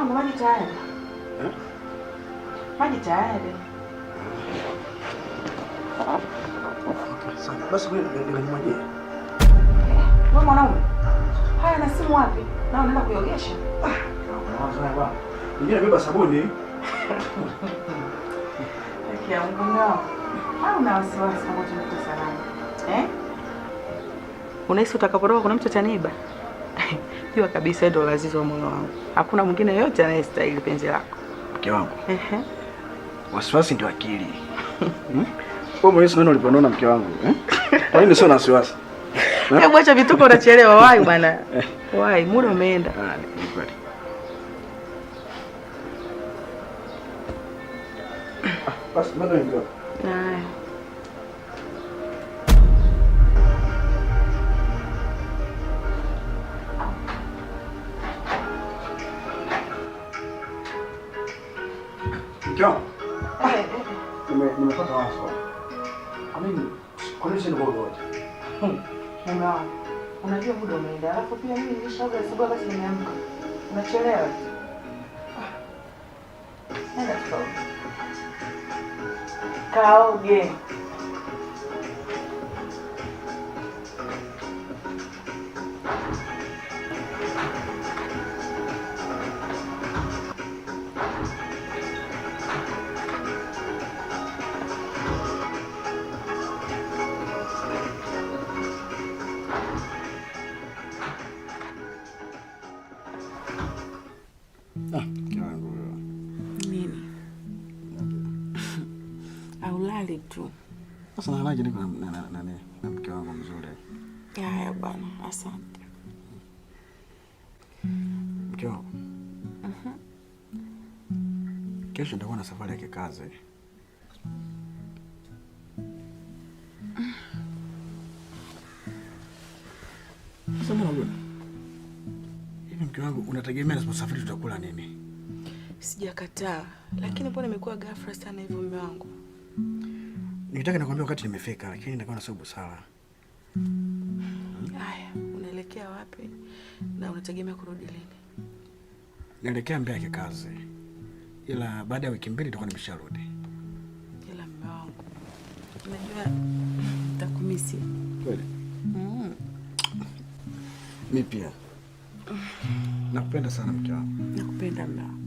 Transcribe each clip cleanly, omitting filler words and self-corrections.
wangu maji tayari. Maji tayari. Sana. Basi wewe unamwaje? Wewe mwanaume. Haya na simu wapi? Na unaenda kuiogesha? Naanza baba. Ningine beba sabuni. Kia Mungu wangu. Au una wasiwasi kama tunakuwa salama? Unahisi utakaporoka kuna mtu ataniiba? Jua kabisa ndio lazizi wa moyo wangu. Hakuna mwingine yote anayestahili penzi lako. Mke wangu. Wasiwasi ndio akili. Wewe mwenyewe unaona ulipoona mke wangu, Kwa nini sio na wasiwasi? Hebu acha vituko, unachelewa. Wai bwana. Wai, muda umeenda. Ni kweli. Basi mbona ndio? Haya. Njoo. Nimepata wazo. Kwa nini sio bora wote? Mama, unajua muda umeenda. Alafu pia mimi nilishaoga asubuhi basi nimeamka. Unachelewa. Nenda tukaoge. Kaoge. Nini? Aulali tu. Sasa nalaje niko na mke wangu mzuri. Haya bwana, asante. Mke wangu. Kesho nitakuwa na safari ya kikazi. Sasa mbona hivi mke wangu unategemea nisiposafiri tutakula nini? Sijakataa, lakini mbona imekuwa ghafla sana hivyo mume wangu? Nitaka nakwambia wakati nimefika, lakini nitakuwa na sababu sala. Haya, unaelekea wapi? Na unategemea kurudi lini? Naelekea Mbeya kikazi. Ila baada ya wiki 2 nitakuwa nimesharudi. Ila mume wangu, unajua nitakumisi. Kweli? Mimi pia. Nakupenda sana mke wangu. Nakupenda mume wangu.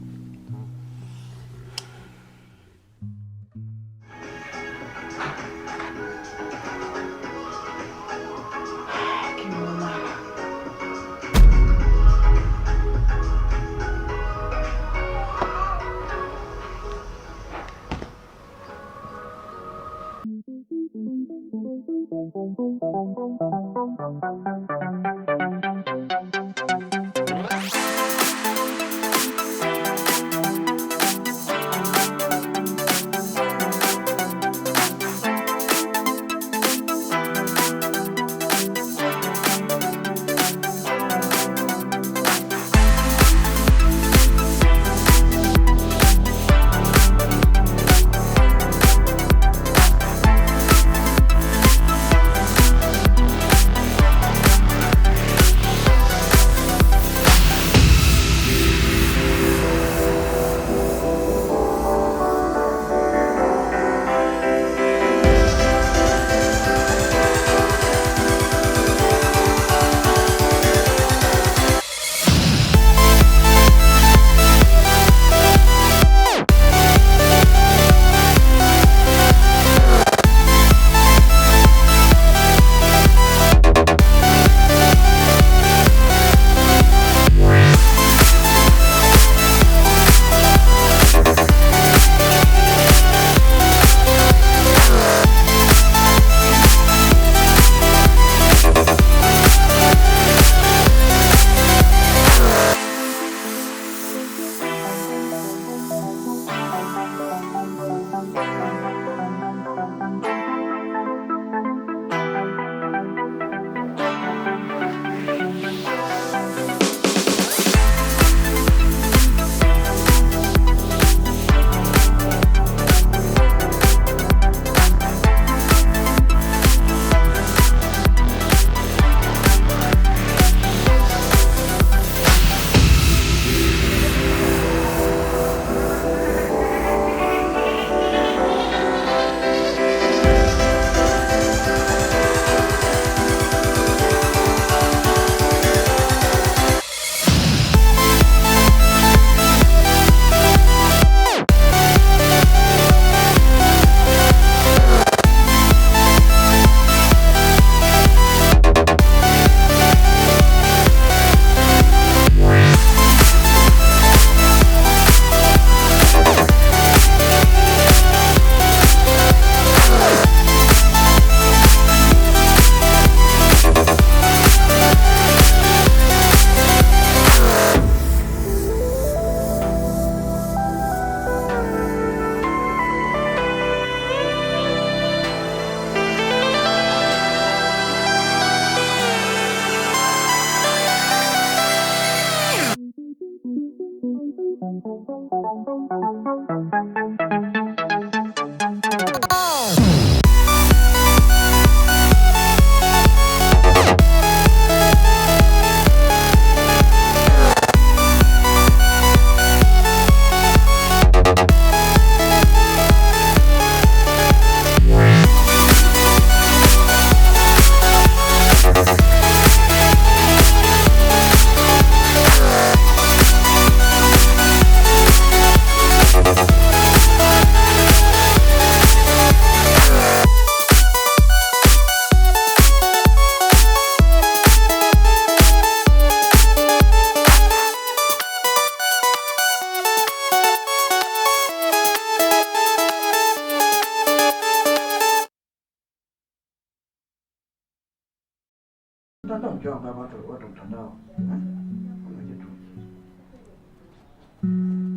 Mtandao mke wangu hapa watu mtandao. Unaje tu.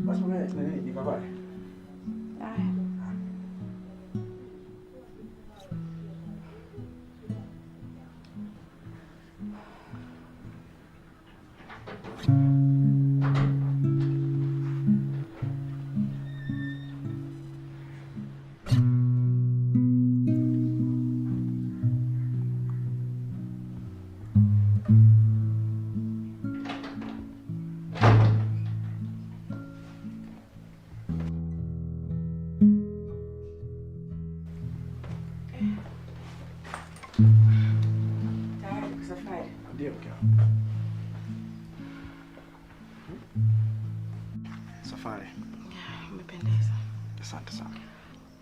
Basi mimi nikavale. Haya. Tayari kwa safari. Ndio mke wangu. Safari. Umependeza. Asante sana.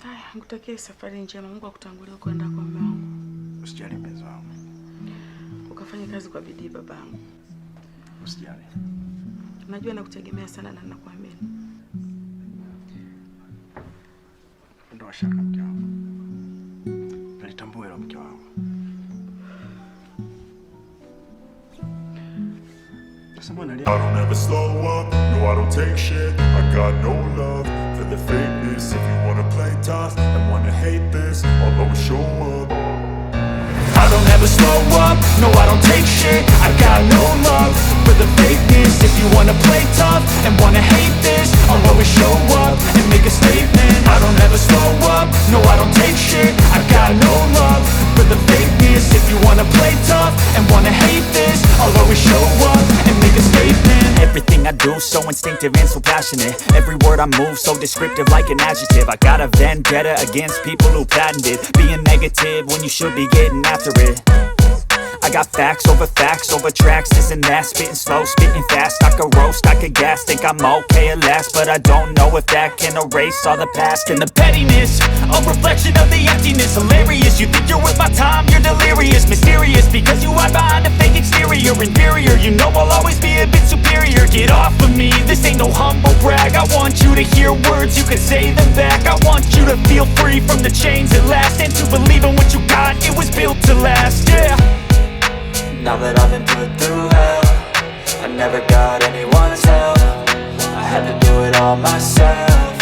Haya, nikutakie safari njema. Mungu akutangulie kwenda kwa mume wangu. Usijali mpenzi wangu. Ukafanya kazi kwa bidii babangu. Usijali. Najua nakutegemea sana na nakuamini. Ndio shaka mke wangu. Nalitambua hilo mke wangu. I don't ever slow up, no I don't take shit. I got no love for the fakeness. If you wanna play tough and wanna hate this, I'll always show up. I don't ever slow up, no I don't take shit. I got no love for the fakeness. If you wanna play tough and wanna hate this, I'll always show up and make a statement. I don't ever slow up, no I don't take shit. I got no love for the fakeness. If you wanna play tough and wanna hate this, I'll always show up and make a statement. Everything I do so instinctive and so passionate. Every word I move so descriptive like an adjective. I got a vendetta against people who patented being negative when you should be getting after it. I got facts over tracks, this and that. Spitting slow, spitting fast, I could roast, I could gas. Think I'm okay at last, but I don't know if that can erase all the past. And the pettiness, a reflection of the emptiness. Hilarious, you think you're worth my time, you're delirious. Mysterious, because you hide behind a fake exterior. Inferior, you know I'll always be a bit superior. Get off of me, this ain't no humble brag. I want you to hear words, you can say them back. I want you to feel free from the chains at last, and to believe in what you got, it was built to last, yeah. Now that I've been put through hell, I never got anyone's help. I had to do it all myself.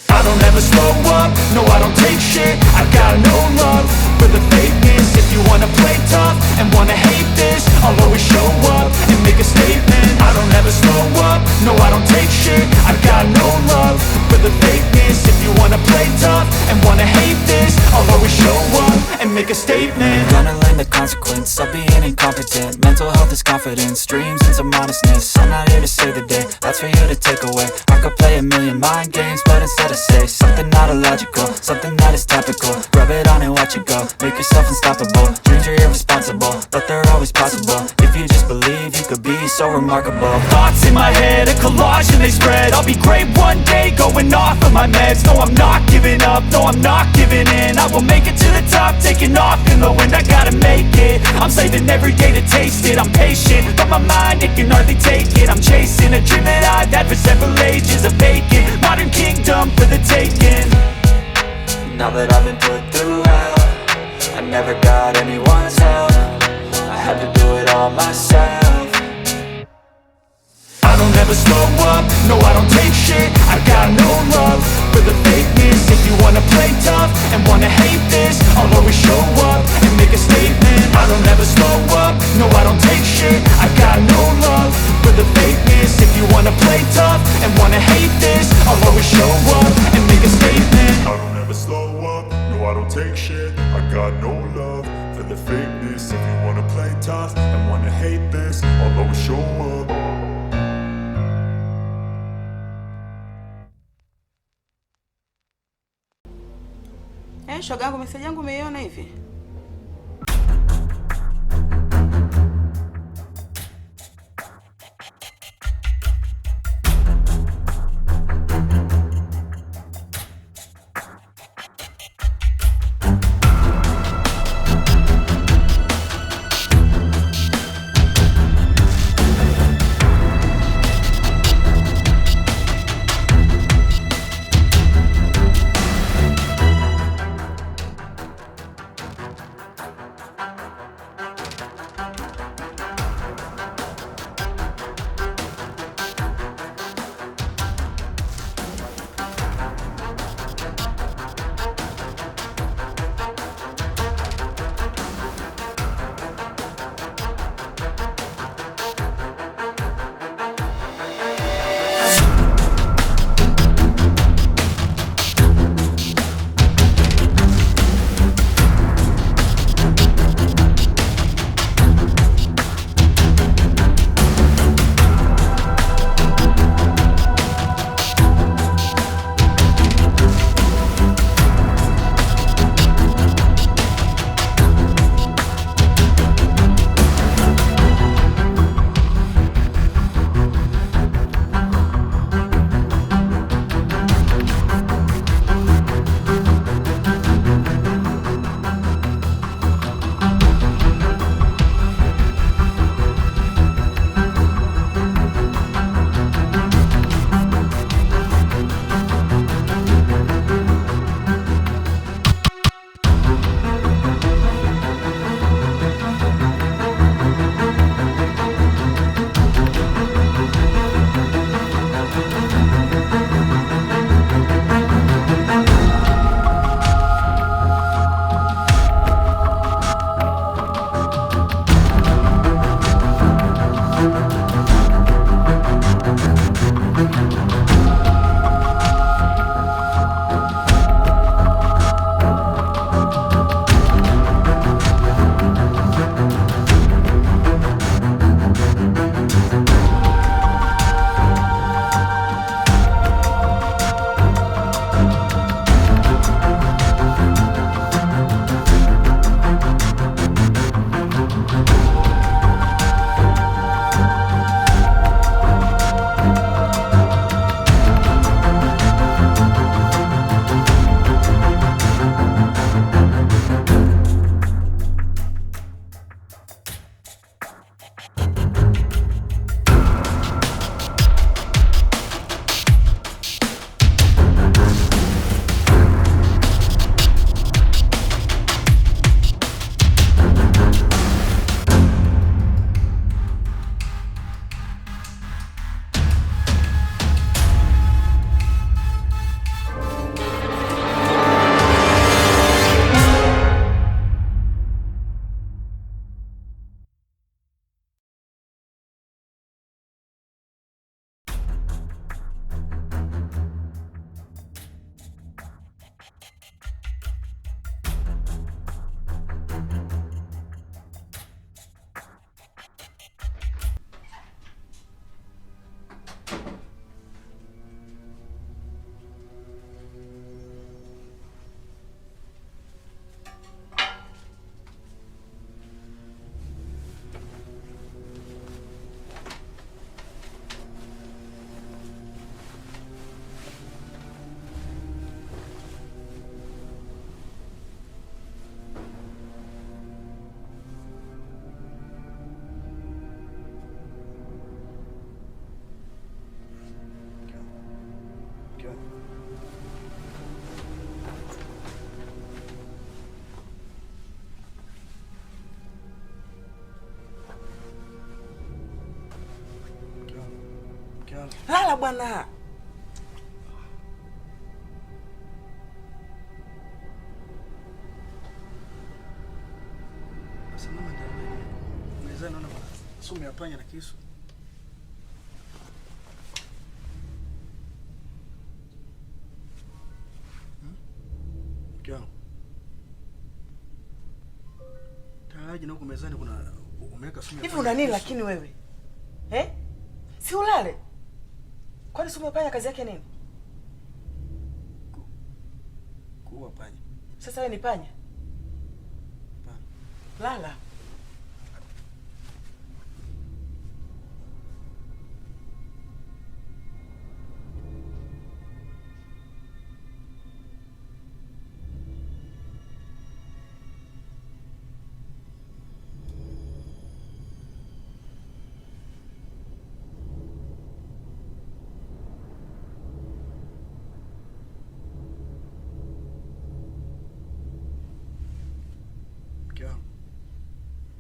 I don't ever slow up, no I don't take shit. I got no love for the fakeness. If you wanna play tough and wanna hate this, I'll always show up and make a statement. I don't ever slow up, no I don't take shit. I got no love for the fakeness. If you wanna play tough and wanna hate this, I'll always show up and make a statement. Gonna learn the consequence of being incompetent. Mental health is confidence, dreams and some honestness. I'm not here to save the day, that's for you to take away. I could play a million mind games, but instead I say something not illogical, something that is topical. Rub it on and watch it go, make yourself unstoppable. Dreams are irresponsible, but they're always possible. If you just believe, you could be so remarkable. Thoughts in my head, a collage and they spread. I'll be great one day, going off of my meds. No, I'm not giving up, no, I'm not giving in. I will make it to the top, taking off in the wind. I gotta make it, I'm saving every day to taste it. I'm patient, but my mind, it can hardly take it. I'm chasing a dream that I've had for several ages. A vacant, modern kingdom for the taking. Now that I've been put through hell, I never got anyone's help. I had to do it all myself. I don't ever slow up, no I don't take shit. I got no love for the fakeness. If you wanna play tough and wanna hate this, I'll always show up and make a statement. I don't ever slow up, no I don't take shit. I got no love for the fakeness. If you wanna play tough and wanna hate this, I'll always show up and make a statement. I don't ever slow up, no I don't take shit. I got no love for the fakeness. If you wanna play tough and wanna hate this, I'll always show up. Shoga yangu, message yangu umeiona hivi? Lala bwana. Unaweza naona sumu ya panya na kisu. Mke wangu. Taraji na huko mezani kuna umeweka sumu. Hivi una nini lakini wewe? Si ulale. Kwani sumu panya kazi yake nini? Kuua panya. Sasa wewe ni panya? Lala.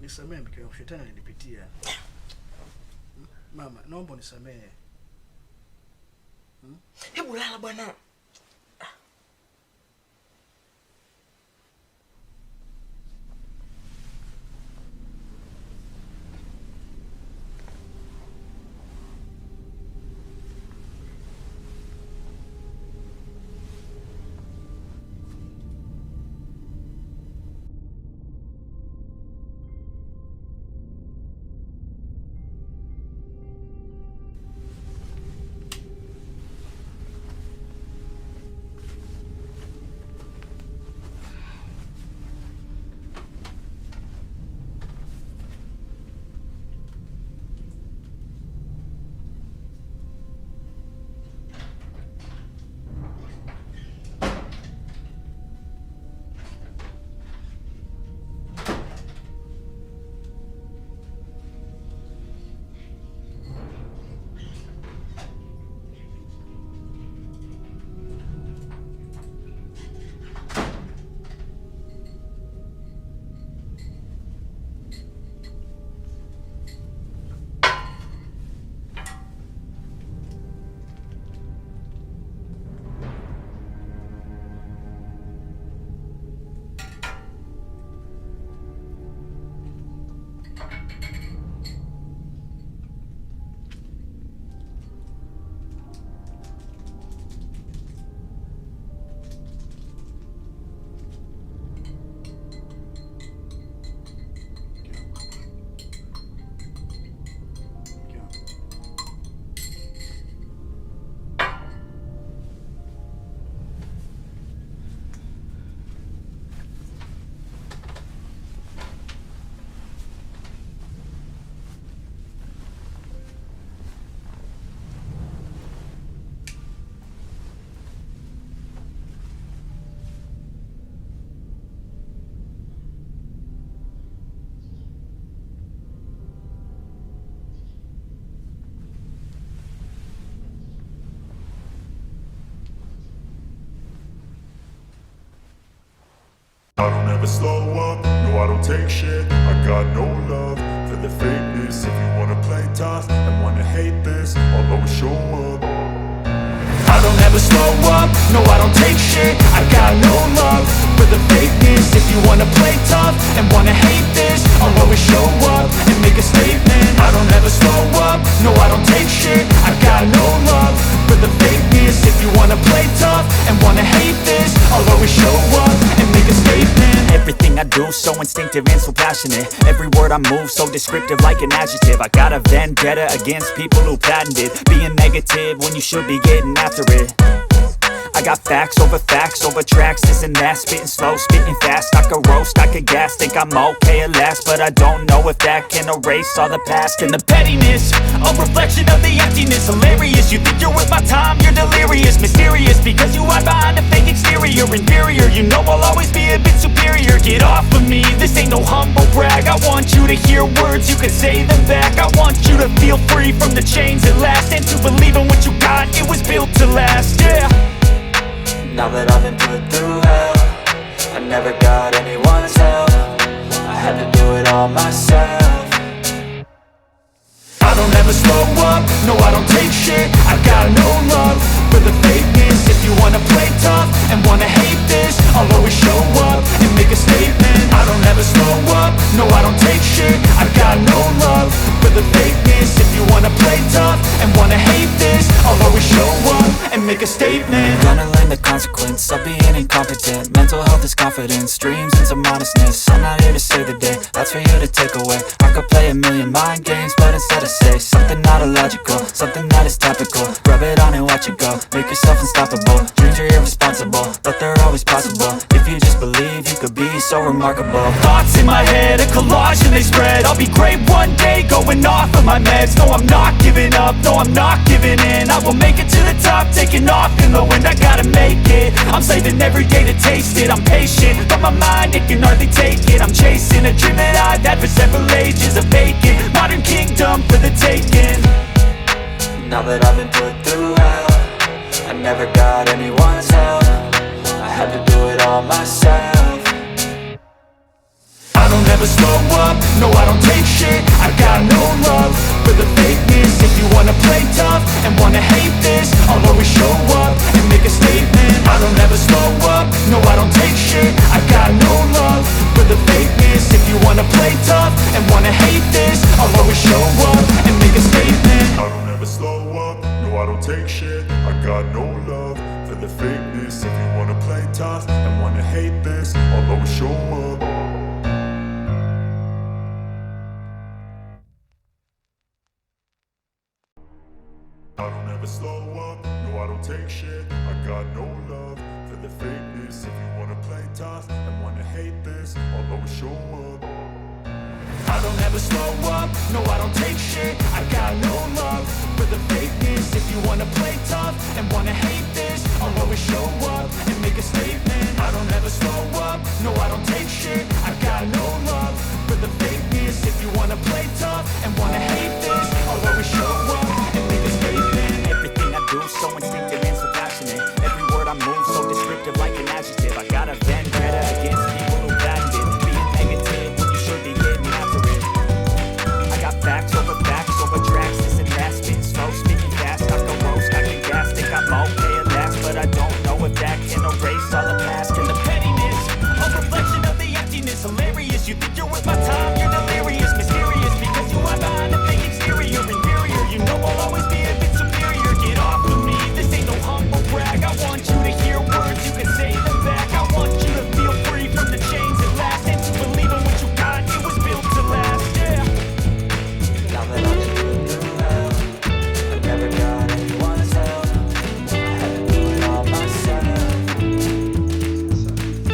Nisamehe mke wangu, shetani alinipitia. Mama, naomba unisamehe. Hebu lala bwana. I don't ever slow up, no I don't take shit. I got no love for the fakeness. If you wanna play tough and wanna hate this, I'll always show up. I don't ever slow up, no I don't take shit. I got no love for the fakeness. If you wanna play tough and wanna hate this, I'll always show up and make a statement. I don't ever slow up, no I don't take shit. I got no love for the fakeness. If you wanna play tough and wanna hate this, I'll always show up and make a statement. Everything I do so instinctive and so passionate. Every word I move so descriptive like an adjective. I got a vendetta against people who patented being negative when you should be getting after it. I got facts over tracks, this and that. Spitting slow, spitting fast, I could roast, I could gas. Think I'm okay at last, but I don't know if that can erase all the past. And the pettiness, a reflection of the emptiness. Hilarious, you think you're worth my time, you're delirious. Mysterious, because you hide behind a fake exterior. Inferior, you know I'll always be a bit superior. Get off of me, this ain't no humble brag. I want you to hear words, you can say them back. I want you to feel free from the chains at last, and to believe in what you got, it was built to last, yeah. Now that I've been put through hell, I never got anyone's help. I had to do it all myself. I don't ever slow up, no I don't take shit. I got no love for the fakeness. If you wanna play tough and wanna hate this, I'll always show up and make a statement. I don't ever slow up, no I don't take shit. I got no love for the fakeness. If you wanna play tough and wanna hate this, I'll always and make a statement. Gonna learn the consequence of being incompetent. Mental health is confidence, dreams and some honestness. I'm not here to save the day, that's for you to take away. I could play a million mind games, but instead I say something not illogical, something that is topical. Rub it on and watch it go, make yourself unstoppable. Dreams are irresponsible, but they're always possible. If you just believe, you could be so remarkable. Thoughts in my head, a collage and they spread. I'll be great one day, going off of my meds. No, I'm not giving up, no, I'm not giving in. I will make it to the top, taking off in the wind. I gotta make it, I'm saving every day to taste it. I'm patient, but my mind, it can hardly take it. I'm chasing a dream that I've had for several ages. A vacant, modern kingdom for the taking. Now that I've been put through hell, I never got anyone's help. I had to do it all myself. I don't ever slow up, no I don't take shit. I got no love for the fakeness. If you wanna play tough and wanna hate this, I'll always show up and make a statement. I don't ever slow up, no I don't take shit. I got no love for the fakeness. If you wanna play tough and wanna hate this, I'll always show up and make a statement. I don't ever slow up, no I don't take shit. I got no love for the fakeness. If you wanna play tough and wanna hate this, I'll always show up. I don't ever slow up, no I don't take shit. I got no love for the fakeness. If you wanna play tough and wanna hate this, I'll always show up. I don't ever slow up, no I don't take shit. I got no love for the fakeness. If you wanna play tough and wanna hate this, I'll always show up and make a statement. I don't ever slow up, no I don't take shit. I got no love for the fakeness. If you wanna play tough and wanna hate this, I'll always show up and make a statement. Everything I do so instinctive and so passionate. Every word I move so descriptive like an adjective. I got a vendetta against people who patented being negative when you should be getting after it. I got facts over tracks, this and that. Spitting slow, speaking fast, I can roast, I can gas. Think I'm okay at last, but I don't know if that can erase all the past. And the pettiness, a reflection of the emptiness. Hilarious, you think you're worth my time, you're delirious. Mysterious, because you are behind a fake exterior. Inferior, you know I'll always be a bit superior. Get off of me, this ain't no humble brag. I want you to hear words, you can say them back. I want you to feel free from the chains at last, and to believe in what you got, it was built to last, yeah. Now that I've been through hell, I never got anyone's help. I had to do it all myself.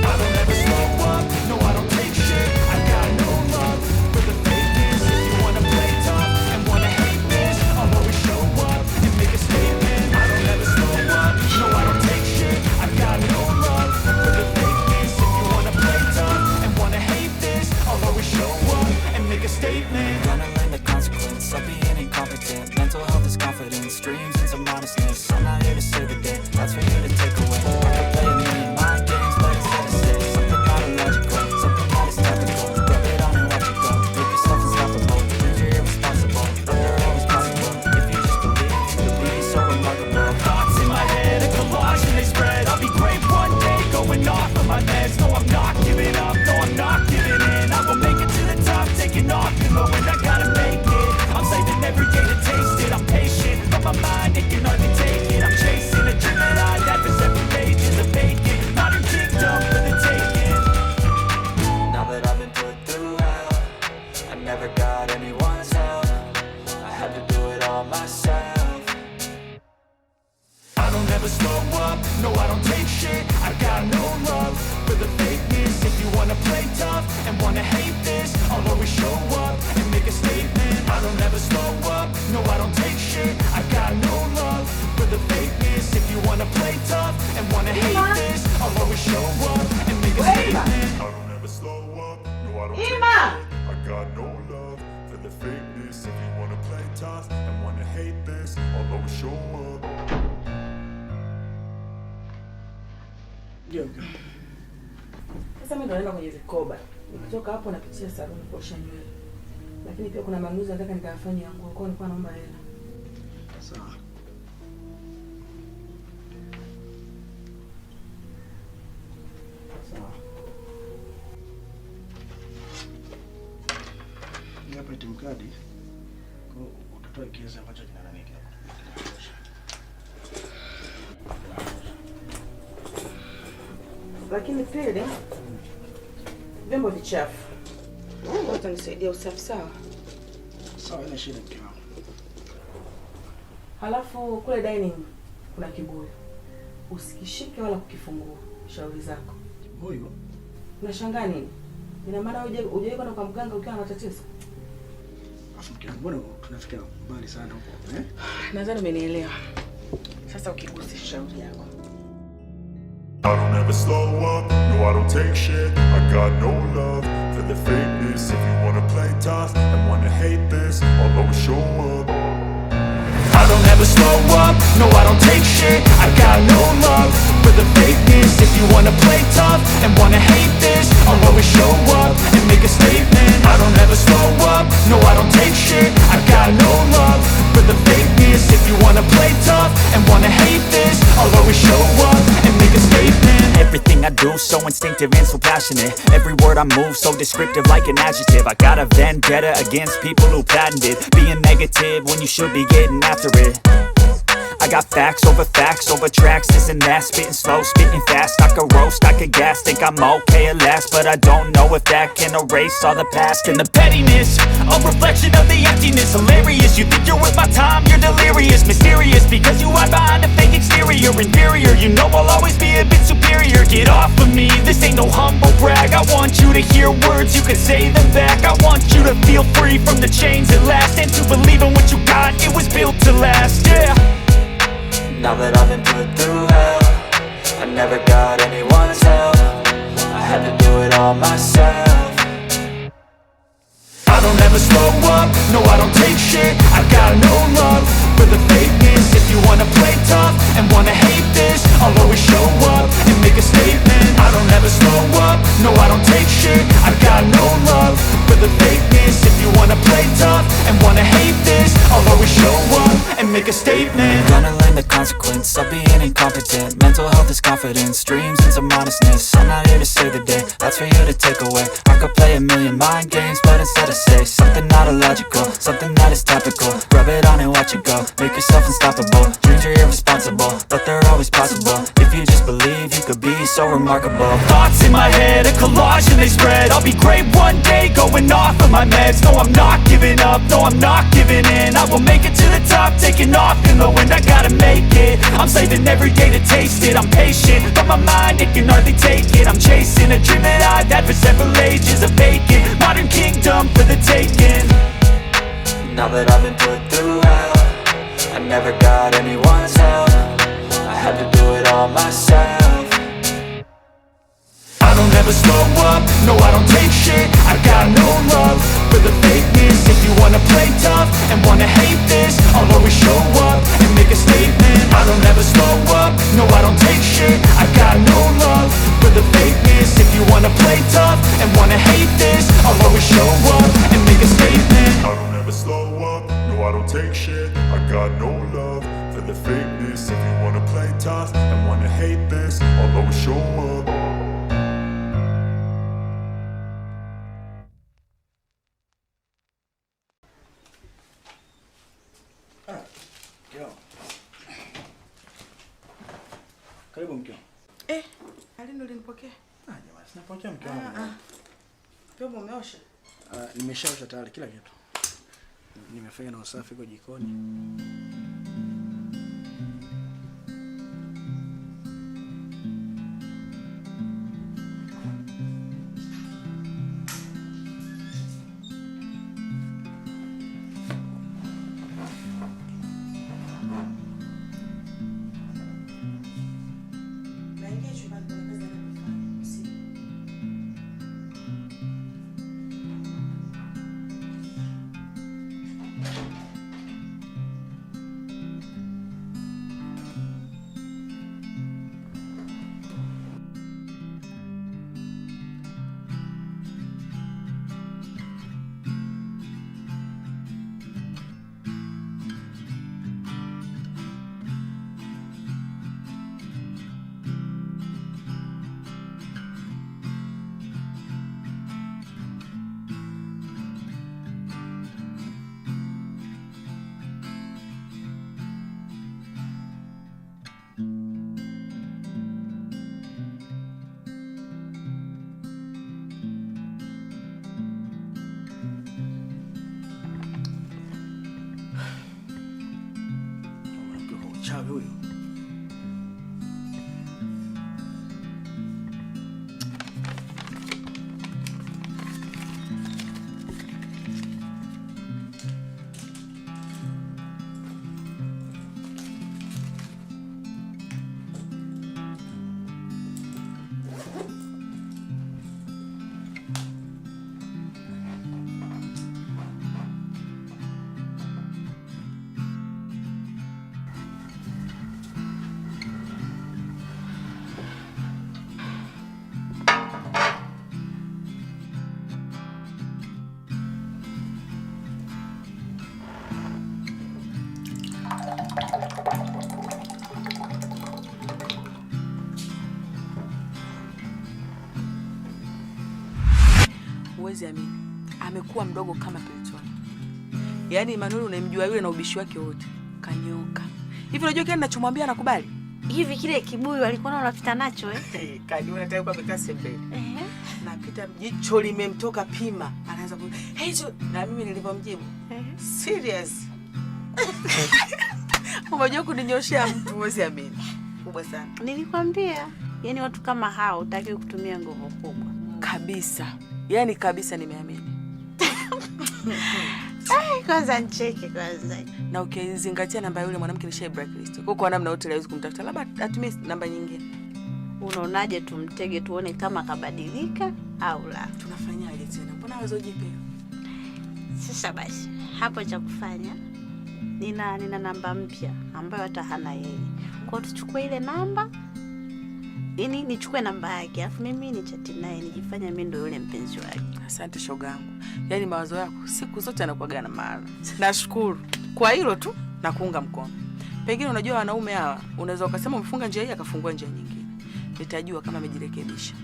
I don't ever slow up, no I don't take shit. I got no love for the fakeness. If you wanna play tough and wanna hate this, I'll always show up and make a statement. I don't ever slow up, no I don't take shit. I got no love for the fakeness. If you wanna play tough and wanna hate this, I'll always show up and make a statement. Gonna learn the consequence of being incompetent. Mental health is confidence, dreams and some honestness. I'm not here to save the day, that's for you to take away. I could play a million mind games, but instead I say something not illogical, something that is topical. Rub it on and watch it go, make yourself unstoppable. Dreams are irresponsible, but they're always possible. If you just believe, you could be so remarkable. Thoughts in my head, a collage and they spread. I'll be great one day, going off of my meds. No, I'm not giving up, no, I'm not giving in. I will make it to the top, taking off in the wind. I gotta make it, I'm saving every day to taste it. I'm patient, but my mind, it can hardly take it. I'm chasing a dream that I've had for several pages. A vacant, modern kingdom for the taking. Now that I've been put through hell, I never got anyone's help. I had to do it all myself. I don't ever slow up, no I don't take shit. I got no love for the fakeness. If you wanna play tough and wanna hate this, I'll always show up and make a statement. I don't ever slow up, no I don't take shit. I got no love for the fakeness. If you wanna play tough and wanna hate this, I'll always show up and make a statement. I don't ever slow up, no I don't take shit. I got no love for the fakeness. If you wanna play tough and wanna hate this, I'll always show up. Sasa mimi ndo naenda kwenye vikoba. Nikitoka hapo napitia saluni kuosha nywele. Lakini pia kuna manunuzi nataka nikayafanye yangu. Kwa hiyo nilikuwa naomba hela. Sawa. Sawa. Ni hapa ATM kadi. Kwa utatoa kiasi ambacho kina nani kile. Lakini pili, vyombo vichafu. Utanisaidia usafi sawa? Sawa, ina shida mke wangu. Halafu kule dining kuna kibuyu. Usikishike wala kukifungua. Shauri zako. Huyo? Unashangaa nini? Ina maana hujawahi kwenda kwa mganga ukiwa na matatizo? Afu mke wangu, mbona tunafikia mbali sana huko, eh? Nadhani umenielewa. Sasa ukigusisha shauri yako. I don't ever slow up, no I don't take shit. I got no love for the fakeness. If you wanna play tough and wanna hate this, I'll always show up. I don't ever slow up, no I don't take shit. I got no love for the fakeness. If you wanna play tough and wanna hate this, I'll always show up and make a statement. I don't ever slow up, no I don't take shit. I got no love for the fakeness. If you wanna play tough and wanna hate this, I'll always show up and make a statement. Everything I do so instinctive and so passionate. Every word I move so descriptive like an adjective. I got a vendetta against people who patented being negative when you should be getting after it. I got facts over tracks, this and that. Spitting slow, spitting fast. I could roast, I could gas. Think I'm okay at last, but I don't know if that can erase all the past. And the pettiness, a reflection of the emptiness. Hilarious, you think you're worth my time, you're delirious. Mysterious, because you hide behind a fake exterior. Inferior, you know I'll always be a bit superior. Get off of me, this ain't no humble brag. I want you to hear words, you can say them back. I want you to feel free from the chains at last, and to believe in what you got, it was built to last, yeah. Now that I've been put through hell, I never got anyone's help. I had to do it all myself. I don't ever slow up, no I don't take shit. I got no love for the fakeness. If you wanna play tough and wanna hate this, I'll always show up and make a statement. I don't ever slow up, no I don't take shit. I got no love for the fakeness. If you wanna play tough and wanna hate this, I'll always show up and make a statement. Gonna learn the consequence of being incompetent. Mental health is confidence, dreams into modestness. I'm not here to save the day, that's for you to take away. I could play a million mind games, but instead I say something not illogical, something that is topical. Rub it on and watch it go, make yourself unstoppable. Dreams are irresponsible, but they're always possible. If you just believe, you could be so remarkable. Thoughts in my head, a collage and they spread. I'll be great one day, going off of my meds. No, I'm not giving up, no, I'm not giving in. I will make it to the top, taking off in the wind. I gotta make it, I'm saving every day to taste it. I'm patient, but my mind, it can hardly take it. I'm chasing a dream that I've had for several ages. A vacant, modern kingdom for the taking. Now that I've been put through hell, I never got anyone's help. I had to do it all myself. I don't ever slow up, no I don't take shit. I got no love for the fakeness. If you wanna play tough and wanna hate this, I'll always show up and make a statement. I don't ever slow up, no I don't take shit. I got no love for the fakeness. If you wanna play tough and wanna hate this, I'll always show up and make a statement. I don't ever slow up, no I don't take shit. I got no love for the fakeness. If you wanna play tough and wanna hate this, I'll always show up. Karibu mke wangu. Alini ulinipokea? Jamani, sinapokea mke wangu. Vyombo umeosha? Nimeshaosha tayari kila kitu. Nimefanya na usafi kwa jikoni. huyu. Huwezi amini. Amekuwa mdogo kama Pelton. Yaani Emmanuel unamjua yule na ubishi wake wote. Kanyoka. Hivi unajua kile ninachomwambia anakubali? Hivi kile kibuyu alikuwa unapita nacho Kadi unataka kwa amekaa sembele. Napita jicho limemtoka pima. Anaanza ku hicho na mimi nilipomjibu. Serious. Unajua kuninyoshia mtu huwezi amini. Kubwa sana. Nilikwambia, yaani watu kama hao hutaki kutumia nguvu kubwa. Kabisa. Yaani kabisa nimeamini. Kwanza ncheke kwanza. Na ukizingatia namba yule mwanamke ni blacklist. Kwa namna yote hawezi kumtafuta. Labda atumie namba nyingine. Unaonaje tumtege tuone kama kabadilika au la? Tunafanyaje tena? Mbona wazo jipe? Sasa basi, hapo cha kufanya nina namba mpya ambayo hata hana yeye. Kwa tuchukue ile namba, yani nichukue namba yake, alafu mimi nichati naye nijifanye mimi ndio yule mpenzi wake. Asante shogangu. Yaani mawazo yako siku zote yanakuwa na maana. Nashukuru. Kwa hilo tu na kuunga mkono. Pengine unajua wanaume hawa, unaweza ukasema umefunga njia hii akafungua njia nyingine. Nitajua kama amejirekebisha.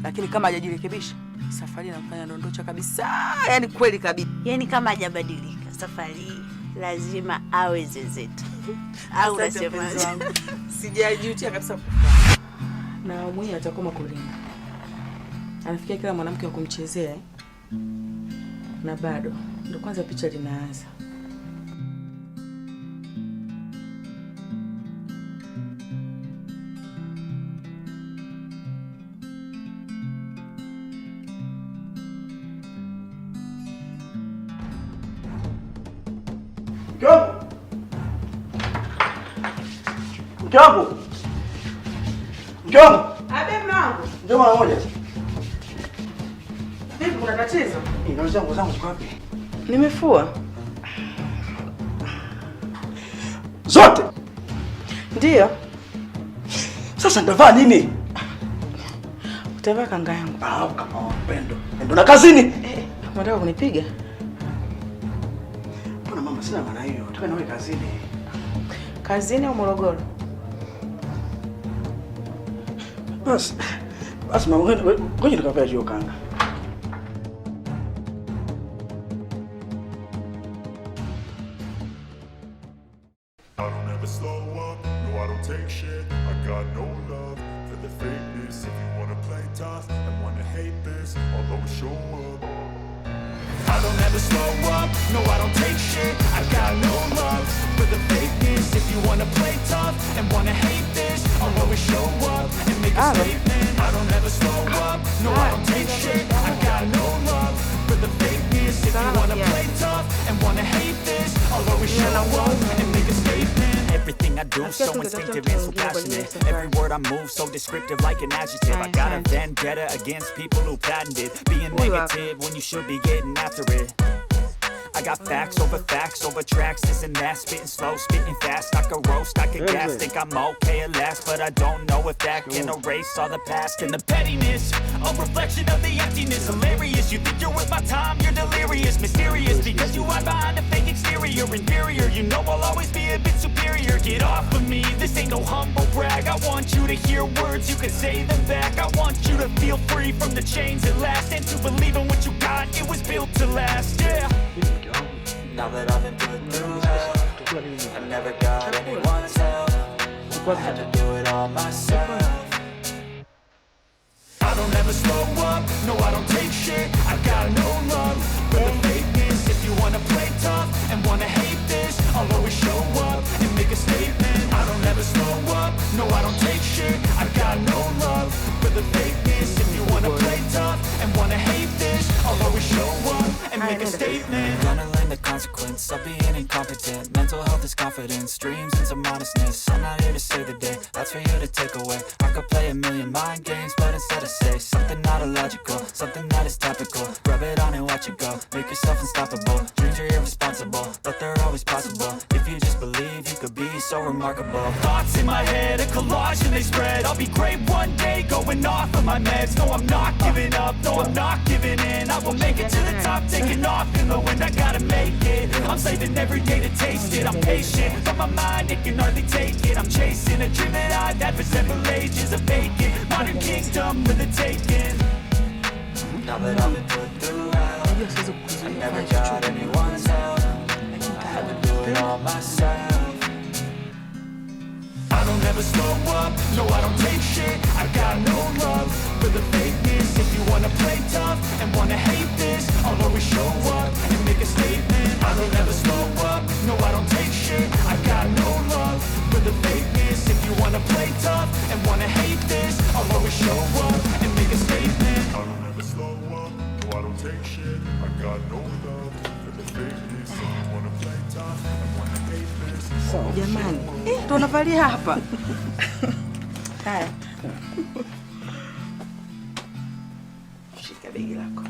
Lakini kama hajajirekebisha, safari inafanya ndondocha kabisa. Yaani kweli kabisa. Yaani kama hajabadilika, safari lazima awe zezeta. Au unasemaje? Sijajutia kabisa kufa. Na mwenye atakoma kulinda. Anafikia kila mwanamke wa kumchezea. Na bado ndio kwanza picha linaanza. Mkangu! Abe mwanangu. Njoo mara moja. Vipi kuna tatizo? Nauliza nguo zangu ziko wapi? Nimefua. Zote? Ndiyo. Sasa nitavaa nini? Utavaa kanga yangu. Kama upendo. Ndio na kazini. Unataka kunipiga? Mbona mama sina maana hiyo. Nataka nawe kazini. Kazini au Morogoro? Basi mama ngoja nikavaa hiyo kanga. I don't ever slow up, no I don't take shit. I got no love for the fakeness. If you wanna play tough and wanna hate this, I'll always show up. I don't ever slow up, no I don't take shit. I got no love for the fakeness. If you wanna play tough and wanna hate this, I'll always show up and make a statement. I don't ever slow up, no I don't take shit. I got no love for the fakeness. If you wanna play tough and wanna hate this, I'll always show up and make a statement. Everything I do so instinctive and so passionate. Every word I move so descriptive like an adjective. I got a vendetta against people who patented being negative when you should be getting after it. I got facts over tracks, this and that. Spitting slow, spitting fast. I could roast, I could gas. Think I'm okay at last, but I don't know if that can erase all the past. And the pettiness, a reflection of the emptiness. Hilarious, you think you're worth my time, you're delirious. Mysterious, because you hide behind a fake exterior. Inferior, you know I'll always be a bit superior. Get off of me, this ain't no humble brag. I want you to hear words, you can say them back. I want you to feel free from the chains at last. And to believe in what you got, it was built to last, yeah. Now that I've been put through hell, I never got anyone's help. I had to do it all myself. I don't ever slow up, no I don't take shit. I got no love for the fakeness. If you wanna play tough and wanna hate this, I'll always show up and make a statement. I don't ever make a statement. Gonna learn the consequence of being incompetent. Mental health is confidence, dreams and some honestness. I'm not here to save the day, that's for you to take away. I could play a million mind games, but instead I say something not illogical, something that is topical. Rub it on and watch it go, make yourself unstoppable. Dreams are irresponsible, but they're always possible. If you just believe, you could be so remarkable. Thoughts in my head, a collage and they spread. I'll be great one day, going off of my meds. No, I'm not giving up, no, I'm not giving in. I will make it to the top, taking off in the wind. I gotta make it, I'm saving every day to taste it. I'm patient, but my mind, it can hardly take it. I'm chasing a dream that I've had for several ages. A vacant, modern kingdom with a taken. Now that I've been put through hell, I never got anyone's help. I had to do it all myself. I don't ever slow up, no I don't take shit. I got no love for the fakeness. If you wanna play tough and wanna hate this, I'll always show up and make a statement. I don't ever slow up, no I don't take shit. I got no love for the fakeness. If you wanna play tough and wanna hate this, I'll always show up and make a statement. I don't ever slow up, no I don't take shit. I got no love for the fakeness. If you wanna play tough and wanna hate this, Jamani, tunavalia hapa. Haya. Shika begi lako.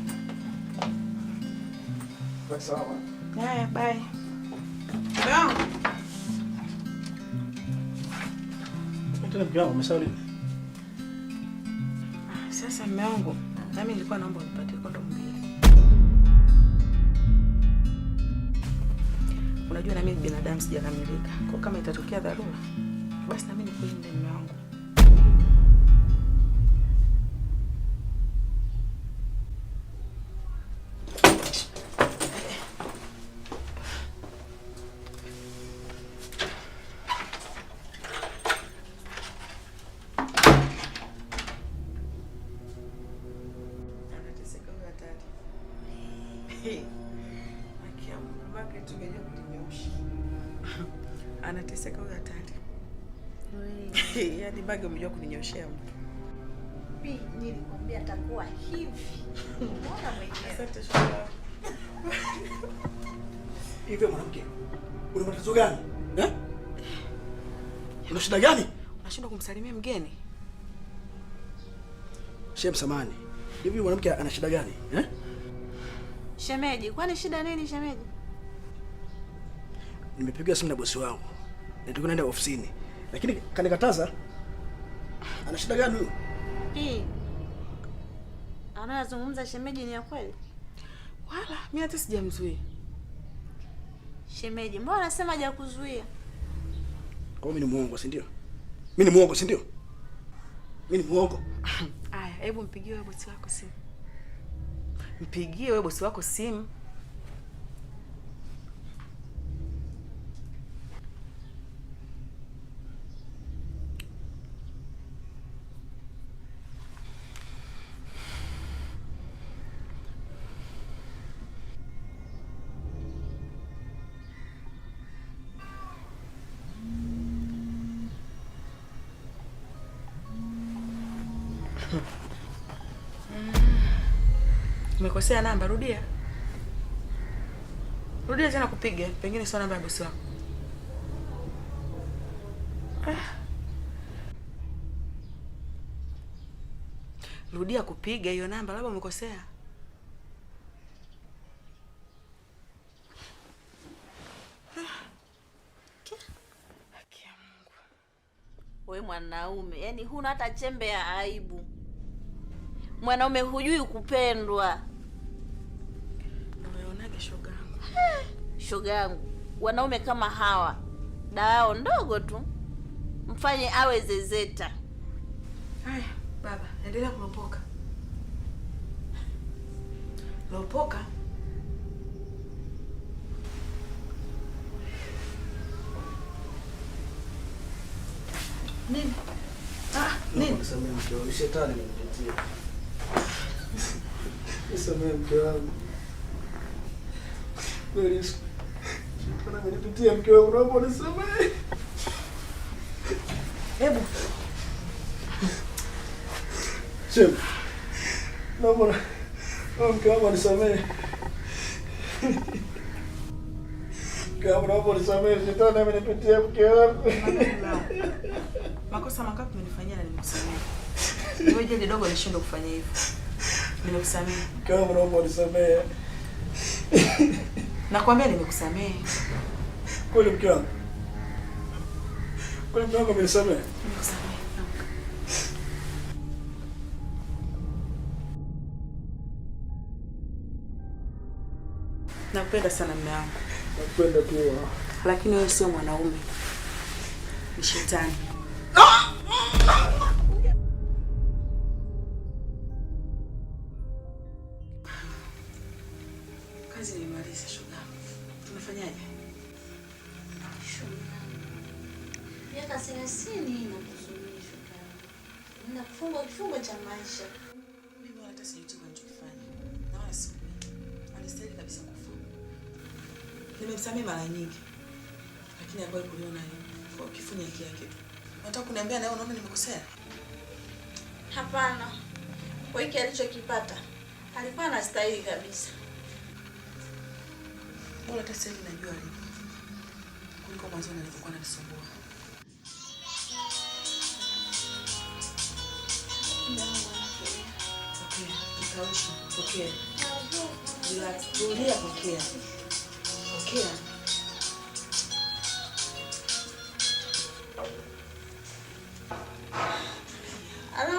Sawa. Haya, bye. Bye. Tena mke wangu umeshauri? Sasa mume wangu, nami nilikuwa naomba unipatie kondomu mbili. Unajua na mimi binadamu sijakamilika. Kwa kama itatokea dharura, basi na mimi nikulinde mume wangu. Anateseka huyo hatari. Anateseka huyo hatari. Yaani bagi umejua kuninyoshea mtu. Mimi nilikwambia atakuwa hivi. Unaona mwenyewe. Asante shoga. Hivi mwanamke, una matatizo gani? Eh? Una shida gani? Unashindwa kumsalimia mgeni? Shem samani. Hivi mwanamke ana shida gani? Eh? Shemeji, kwani shida nini shemeji? Nimepigiwa simu na bosi wangu. Nilikuwa naenda ofisini. Lakini kanikataza. Ana shida gani huyo? Anayazungumza shemeji ni ya kweli? Wala, mimi hata sijamzuia. Shemeji, mbona anasema hajakuzuia? Kwa mimi ni muongo, si ndio? Mimi ni muongo, si ndio? Mimi ni muongo. Aya, hebu mpigie wewe bosi wako simu. Mpigie wewe bosi wako simu. Umekosea namba, rudia. Rudia tena kupiga, pengine sio namba ya bosi wako. Rudia kupiga hiyo namba, labda umekosea. Wewe mwanaume, yani huna hata chembe ya aibu. Mwanaume hujui kupendwa. Unaonaje shoga yangu? Shoga yangu, wanaume kama hawa dawa yao ndogo tu, mfanye awe zezeta. Haya, baba, endelea kulopoka. Lopoka. Nini? Nini? Nisamehe mke wangu, shetani amenipitia. Nisamehe mke wangu. Kweli shetani amenipitia mke wangu, naomba unisamehe. Hebu. Shem. Naomba mke wangu unisamehe. Kama naomba unisamehe, shetani amenipitia mke wangu. Makosa mangapi umenifanyia na nimekusamehe? Wewe je, kidogo nishindwe kufanya hivyo. Nimekusamehe. Kama naomba unisamehe. Nakwambia nimekusamehe. Kweli mke wangu. Kweli mke wangu amenisamehe. Nimekusamehe. Nakupenda sana mume wangu. Nakupenda pia. Lakini wewe sio mwanaume. Ni shetani. Kazi nimemaliza shoga. Tunafanyaje? Shoga. Miaka 30 inakusumisha kama. Ninakufunga kifungo cha maisha. Mimi hata sijui ninachofanya. Na wala si anastahili kabisa kufa. Nimemsamehe mara nyingi. Lakini hapo kuliona hiyo. Kwa kifunya yake tu. Unataka kuniambia na wewe unaona nimekosea? Hapana. Kwa hiki alichokipata alikuwa anastahili kabisa. Bora hata sasa najua alipo. Kuliko mwanzo nilipokuwa nanisumbua. Okay, nikausha. Okay. Relax. Tulia, pokea. Pokea.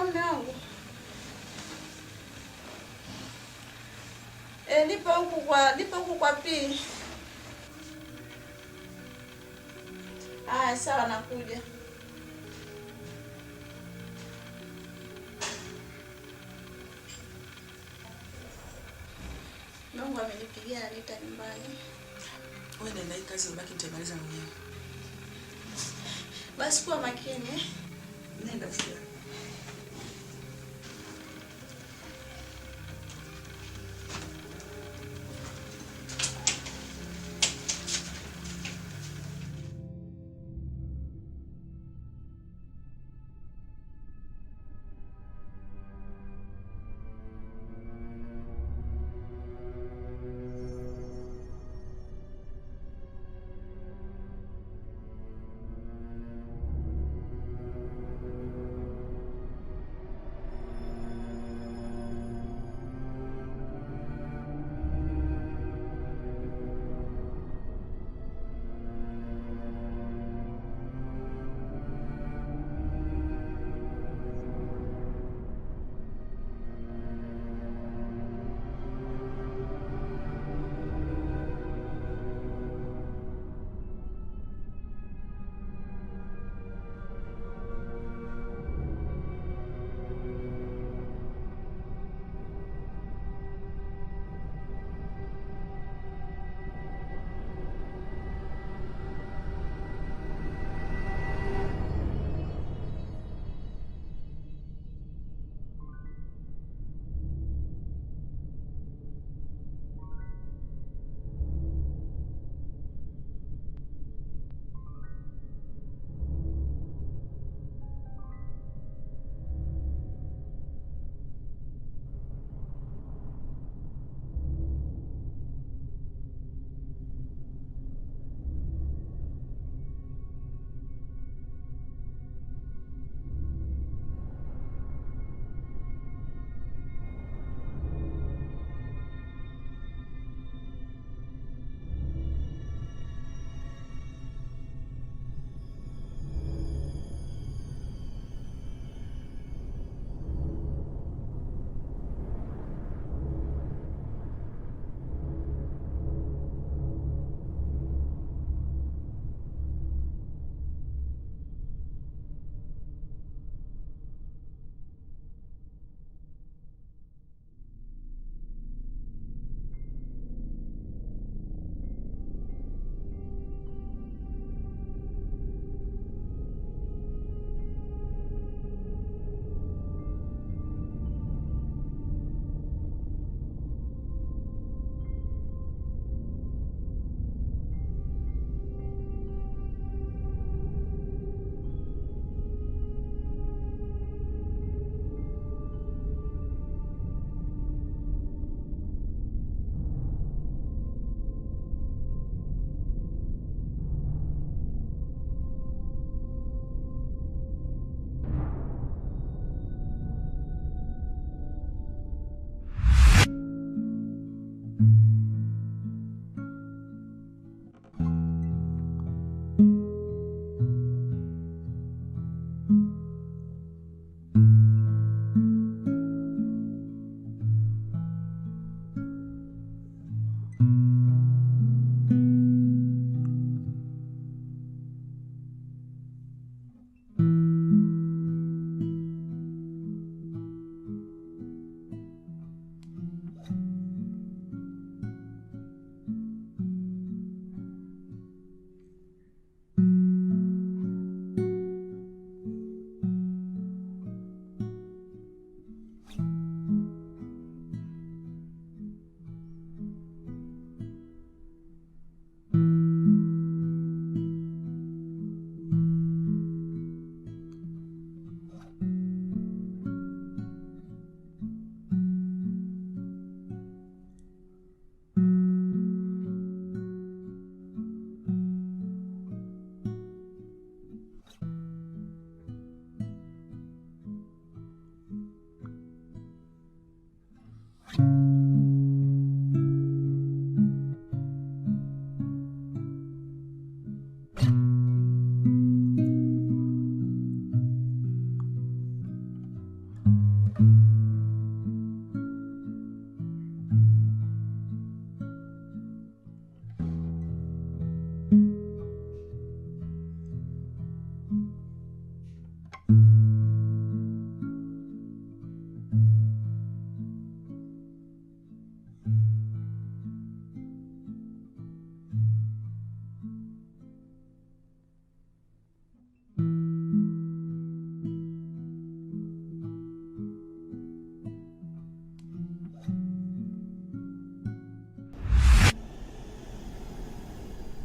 Mume wangu. Lipa huku kwa pili. Sawa nakuja. Mungu amenipigia na nita nyumbani. Wewe nenda hii kazi ubaki nitamaliza mwenyewe. Basi kuwa makini. Nenda pia.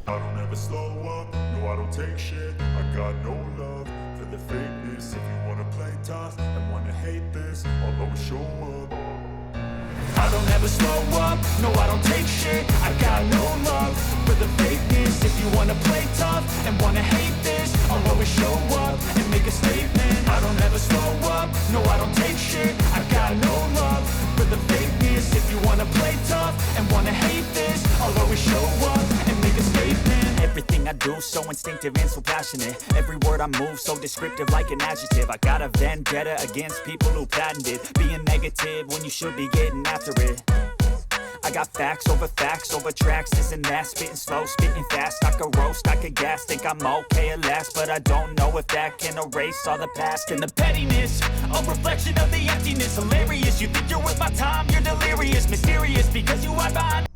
I don't ever slow up, no I don't take shit. I got no love for the fakeness. If you wanna play tough and wanna hate this, I'll always show up. I don't ever slow up, no I don't take shit. I got no love for the fakeness. If you wanna play tough and wanna hate this, I'll always show up and make a statement. I don't ever slow up, no I don't take shit. I got no love for the fakeness. If you wanna play tough and wanna hate this, I'll always show up and make a statement. Everything I do so instinctive and so passionate. Every word I move so descriptive like an adjective. I got a vendetta against people who patented being negative when you should be getting after it. I got facts over tracks, this and that. Spitting slow, spitting fast. I could roast, I could gas. Think I'm okay at last, but I don't know if that can erase all the past. And the pettiness, a reflection of the emptiness. Hilarious, you think you're worth my time, you're delirious. Mysterious, because you hide behind.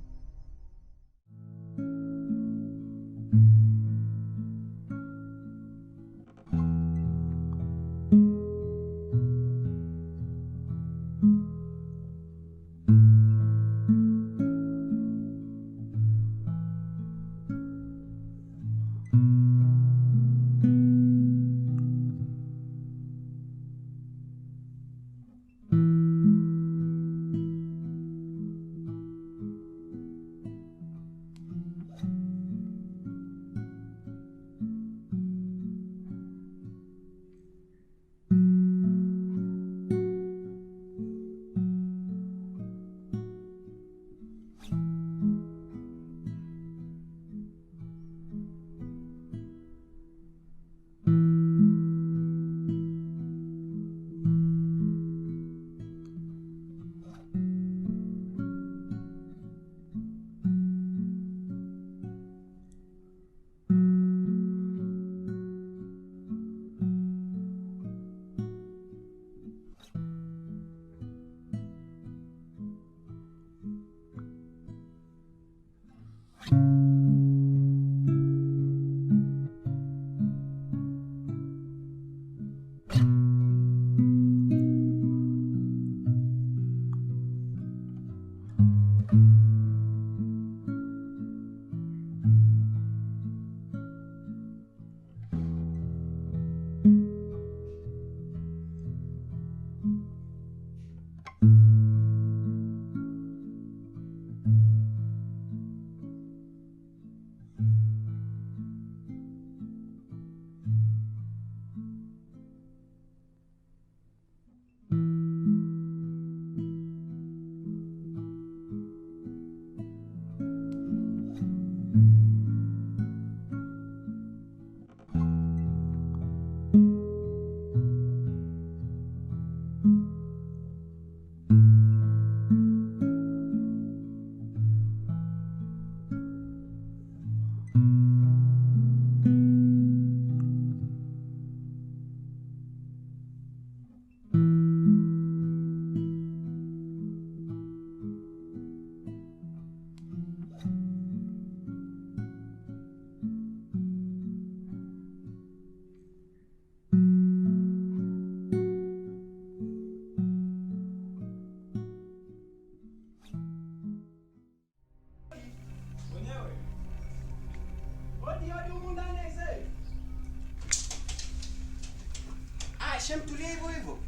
Shem, tulia hivyo hivyo.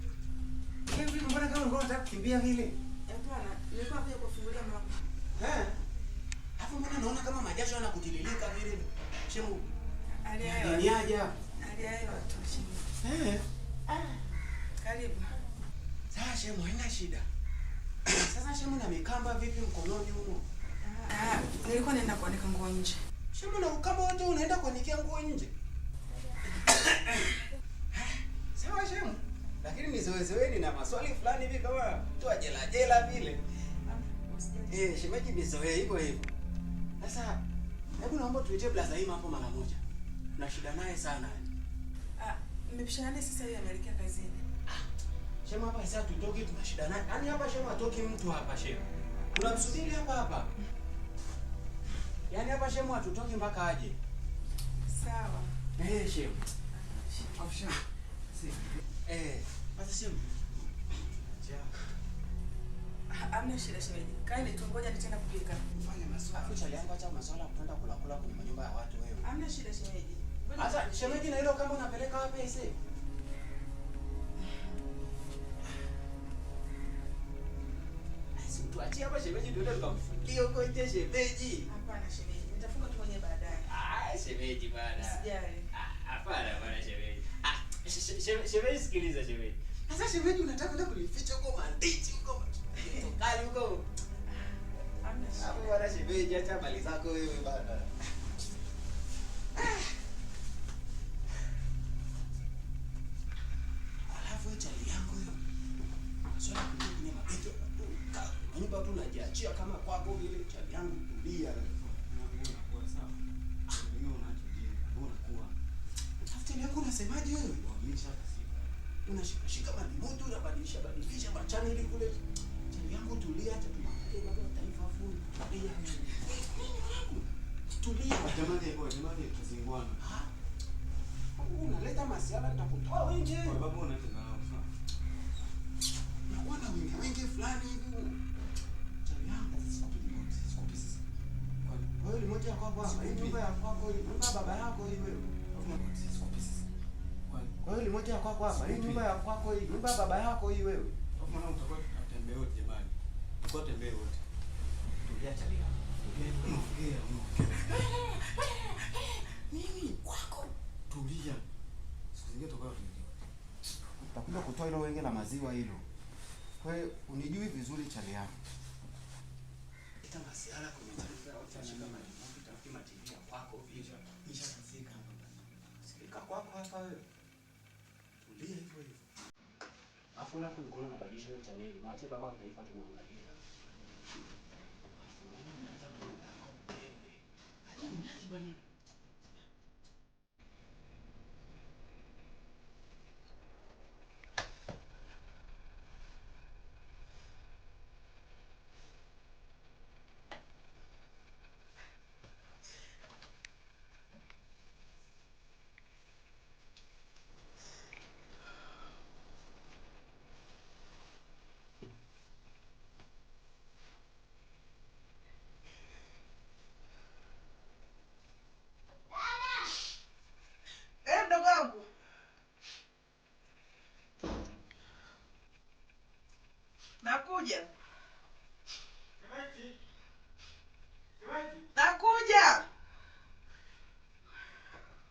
Hivi mbona kama ulikuwa unataka kukimbia vile? Hapana, nilikuwa kuja kufungulia mlango. Hapo mbona naona kama majasho yanakutililika vile? Shem, aliayo. Ni aje? Aliayo atoshi. Karibu. Sasa Shem, haina shida. Sasa Shem, na mikamba vipi mkononi huko? Nilikuwa naenda kuanika nguo nje. Shem, na ukamba wote unaenda kuanikia nguo nje? Sawa Shem, lakini nizoezoeni na maswali fulani hivi kama toa jela vile. Shemeji nizoee hivyo hivyo. Sasa hebu naomba tuitie blaza hii hapo mara moja. Na shida naye sana. Mmepishana naye sasa, yeye ameelekea kazini. Shem, hapa sasa tutoki, tuna shida naye. Yaani hapa Shem atoki mtu hapa Shem. Tunamsubiri hapa. Yaani hapa Shem hatutoki mpaka aje. Sawa. Shem. Hapo Shem. Basi Shem. Ja. Hamna shida shemeji. Kaeni tu ngoja nitaenda kupika. Fanya maswala. Afu chali yangu acha maswala kupenda kula kwenye manyumba ya watu wewe. Hamna shida shemeji. Sasa shemeji na hilo kama unapeleka wapi sasa? Asi tuachie hapa shemeji tuende tukamfutie huko nje shemeji. Hapana shemeji. Nitafunga tu mwenyewe baadaye. Shemeji bana. Usijali. Hapana bana shemeji. Shemeji sikiliza shemeji. Sasa shemeji unataka kwenda kulificha huko mandichi huko. Kali huko. Hamna shida. Hapo bana shemeji acha mali zako wewe bana. Alafu chali yangu hiyo. Swala kwenye mabeto tu. Nyumba tu unajiachia kama kwako vile chali yangu tulia. Tafuteni yako unasemaje wewe? Unashika madimoto unabadilisha machannel kule. Chali yangu tulia acha tuangalie mambo ya taifa full. Tulia. Jamani tuzingwana. Unaleta masiala nitakutoa wewe nje. Kwa sababu unaenda nao sawa. Naona wingi fulani hivi. Chali yangu sikupi sisi. Kwa hiyo moja kwako hapa. Hii nyumba ya kwako hii, nyumba baba yako hii wewe. Kwa hiyo limoja kwako hapa. Hii nyumba ya kwako hii, nyumba baba yako hii wewe. Hapo mwana mtakuwa tutembee wote jamani. Tutakuwa tembee wote. Tulia chali yangu. Tulia. Mimi kwako. Tulia. Siku zingine tutakuwa tunaelewa. Utakuja kutoa hilo wenge la maziwa hilo. Kwa hiyo unijui vizuri chali yangu. Kita masiala kwenye taarifa wote ashika madimoto tafuti matilia kwako vile. Nishafika hapa bana. Sikika kwako hapa wewe. Tulia hivyo hivyo. Afu na kuna mabadilisho ya channel. Maache baba wa taifa tumwangalie. Mdogo wangu. Nakuja. Nakuja.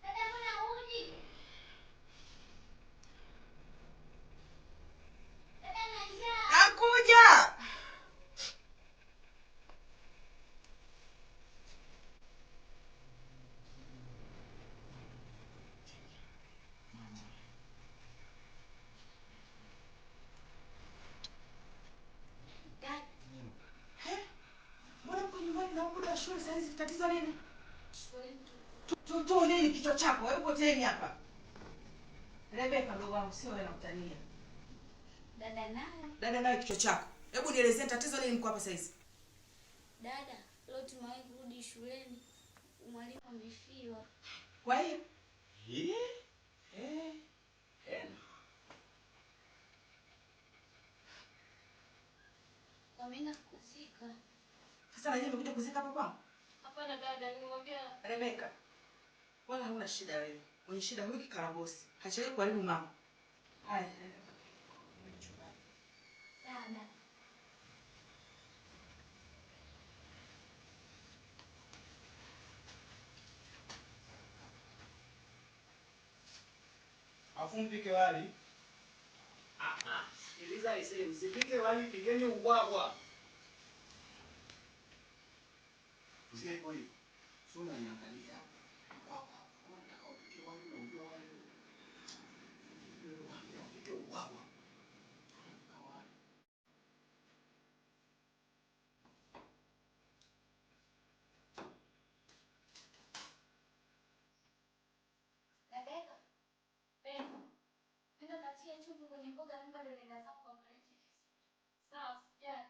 Dada mbona huji? Dada na njaa. Nakuja. Mbona mko nyumbani na muda wa shule sasa hizi tatizo nini? Tu nini kichwa chako? Hebu poteni hapa. Rebeka ndugu wangu sio wewe nakutania. Dada naye. Dada naye kichwa chako. Hebu nielezee tatizo nini mko hapa sasa hizi? Dada, leo tumewahi kurudi shuleni. Mwalimu amefiwa. Kwa hiyo Wameenda kuzika. sasa na yeye amekuja kuzika hapa kwangu? Hapana dada, nilimwambia Rebeka. Wala huna shida wewe. Mwenye shida huyu kikaragosi. Hachelewi kuharibu mama. Haya. dada. Afu mpike wali. Sikiliza isee, msipike wali, pigeni ubwabwa. Usiye hivyo hivyo. Sio unaniangalia. Ubwabwa. Unataka upike wali na ujua wali. Upike ubwabwa. Rebeka. Pendo. Pendo katia chumvi kwenye mboga na bado nenda zangu kwa mrefu. Sawa, sijali.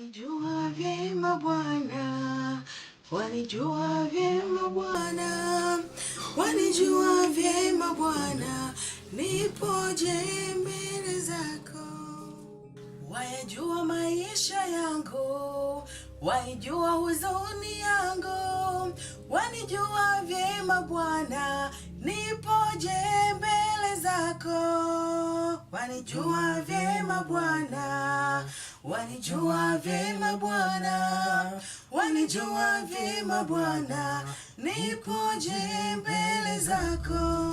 Wanijua vyema Bwana, wanijua vyema Bwana, wanijua vyema Bwana, nipoje mbele zako. Wayajua maisha yangu, waijua huzuni yangu, wanijua vyema Bwana, nipoje mbele zako. Wanijua vyema Bwana, wanijua vyema Bwana, wanijua vyema Bwana, nipoje mbele zako.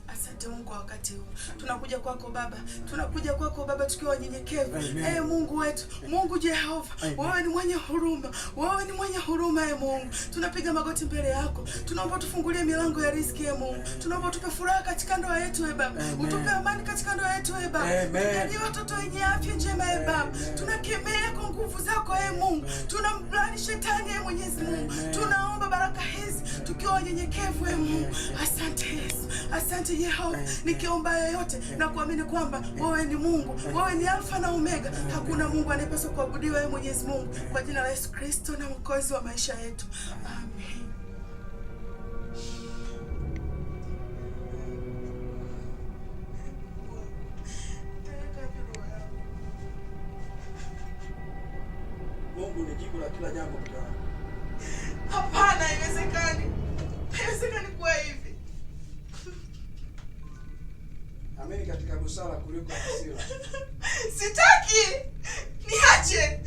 Asante Mungu kwa wakati huu. Tunakuja kwako Baba. Tunakuja kwako Baba tukiwa wanyenyekevu. Mungu wetu, Mungu Jehova, wewe ni mwenye huruma. Wewe ni mwenye huruma Mungu. Tunapiga magoti mbele yako. Tunaomba tufungulie milango ya riziki Mungu. Tunaomba tupe furaha katika ndoa yetu Baba. Utupe amani katika ndoa yetu Baba. Tujalie watoto wenye afya njema Baba. Tunakemea kwa nguvu zako Mungu. Tunamlaani shetani Mwenyezi Mungu. Tunaomba baraka hizi tukiwa wanyenyekevu Mungu. Asante Yesu. Asante Yehova, nikiomba yoyote na kuamini kwamba wewe ni Mungu, wewe ni Alfa na Omega. Hakuna Mungu anayepaswa kuabudiwa wewe Mwenyezi Mungu. Kwa jina la Yesu Kristo na Mwokozi wa maisha yetu. Amen. Mungu ni jibu la kila jambo mtaani. Hapana, haiwezekani. Haiwezekani kuwa hivi. Amini katika busara kuliko hasira. Sitaki. Niache.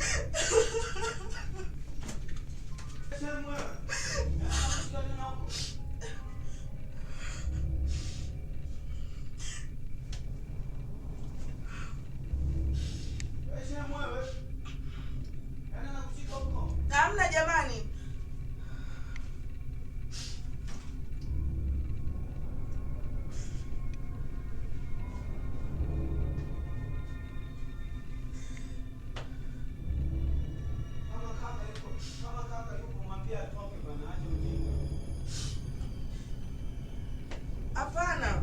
Hamna jamani. Hapana.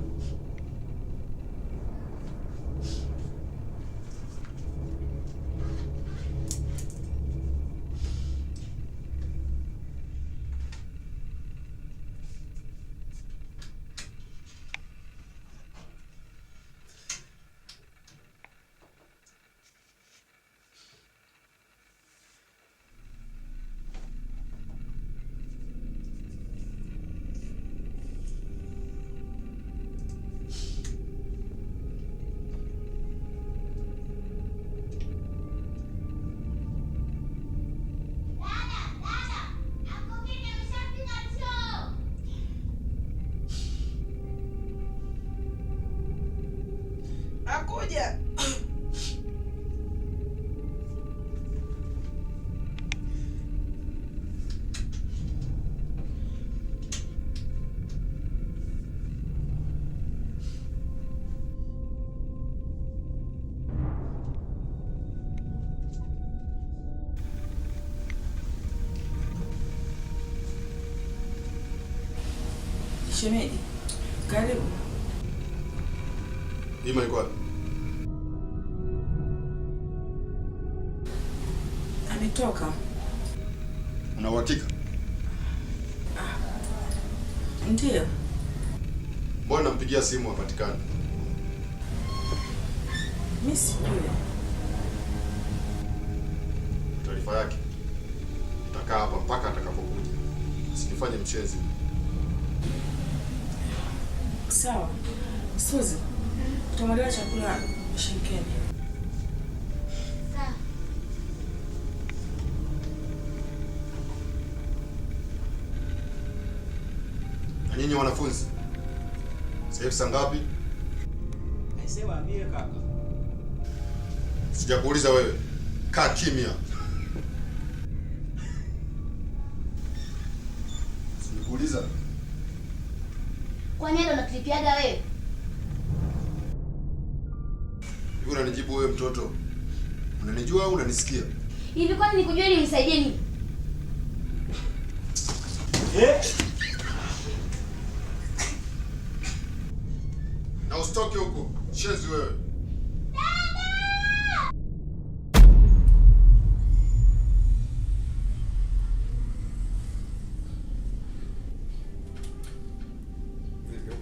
Akuja. Shemeji, karibu. Ima iko wapi? Ametoka. Una uhakika? Ndiyo. Mbona nampigia simu hapatikani? Mimi sijui. Taarifa yake itakaa hapa mpaka atakapokuja. Usinifanye mchezi. Sawa. Suzi, tutamaliza chakula shikeni. Sawa. Na nyinyi wanafunzi, sasa hivi saa ngapi? Nasema ambie kaka. Sijakuuliza wewe. Kaa kimya. Sikuuliza. Kwani ndo unatulipiaga wewe? Hivi unanijibu wewe mtoto? Unanijua au unanisikia? Hivi kwani nikujua ili unisaidie nini? Na usitoke huko. Shenzi wewe.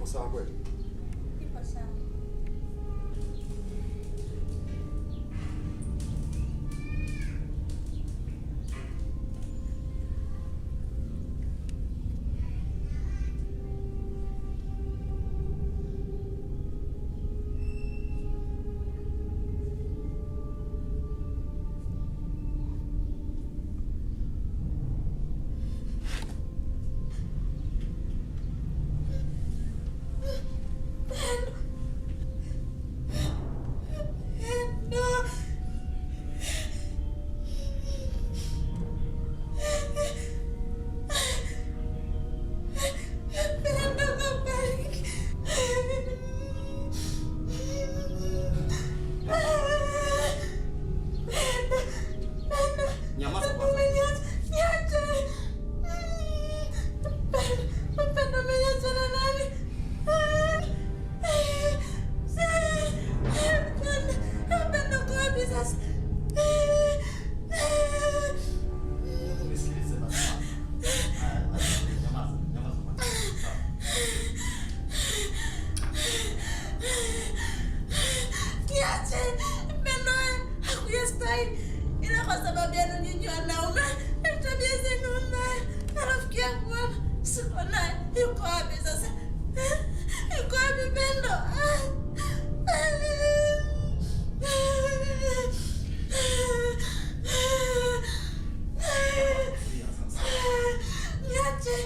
Uko sawa kweli? Ipo sawa. Nyamaza kwanza. Nisikilize basi. Nyamaza, nyamaza kwanza. Sawa. Niache, Pendo hakuyastahili, ila kwa sababu yenu nyinyi wanaume, tabia zenu mbaya. Na rafiki yangu bwana, siko naye, yuko wapi sasa? Yuko wapi Pendo? Niache.